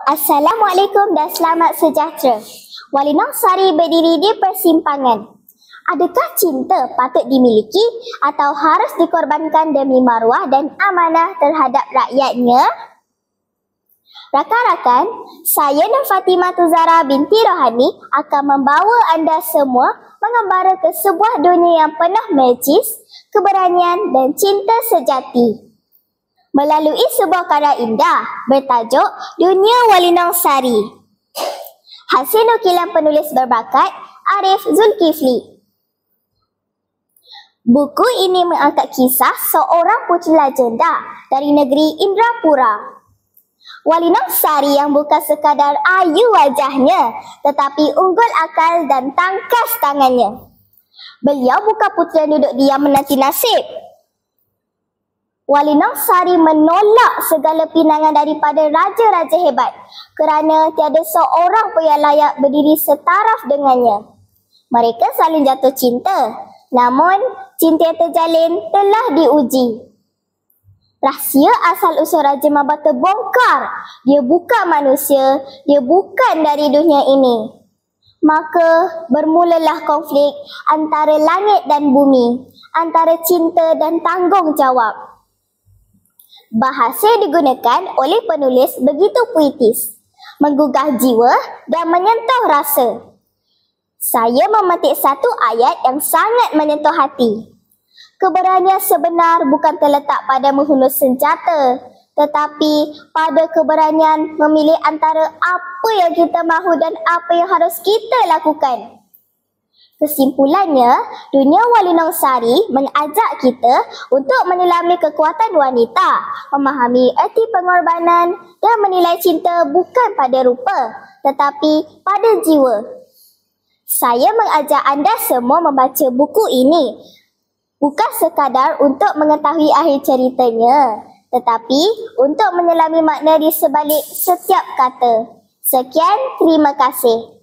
Assalamualaikum dan selamat sejahtera. Walinong Sari berdiri di persimpangan. Adakah cinta patut dimiliki atau harus dikorbankan demi maruah dan amanah terhadap rakyatnya? Rakan-rakan, saya Nur Fatimah Tuzara binti Rohani akan membawa anda semua mengembara ke sebuah dunia yang penuh magis, keberanian dan cinta sejati. Melalui sebuah karya indah bertajuk Dunia Walinong Sari. Hasil nukilan penulis berbakat Arif Zulkifli. Buku ini mengangkat kisah seorang puteri legenda dari negeri Indrapura. Walinong Sari yang bukan sekadar ayu wajahnya, tetapi unggul akal dan tangkas tangannya. Beliau bukan puteri yang duduk diam menanti nasib. Walinong Sari menolak segala pinangan daripada raja-raja hebat kerana tiada seorang pun yang layak berdiri setaraf dengannya. Mereka saling jatuh cinta, namun cinta yang terjalin telah diuji. Rahsia asal-usul Raja Maba terbongkar. Dia bukan manusia, dia bukan dari dunia ini. Maka bermulalah konflik antara langit dan bumi, antara cinta dan tanggungjawab. Bahasa yang digunakan oleh penulis begitu puitis, menggugah jiwa dan menyentuh rasa. Saya memetik satu ayat yang sangat menyentuh hati. Keberanian sebenar bukan terletak pada menghunus senjata, tetapi pada keberanian memilih antara apa yang kita mahu dan apa yang harus kita lakukan. Kesimpulannya, dunia Walinong Sari mengajak kita untuk menyelami kekuatan wanita, memahami erti pengorbanan dan menilai cinta bukan pada rupa, tetapi pada jiwa. Saya mengajak anda semua membaca buku ini, bukan sekadar untuk mengetahui akhir ceritanya, tetapi untuk menyelami makna di sebalik setiap kata. Sekian, terima kasih.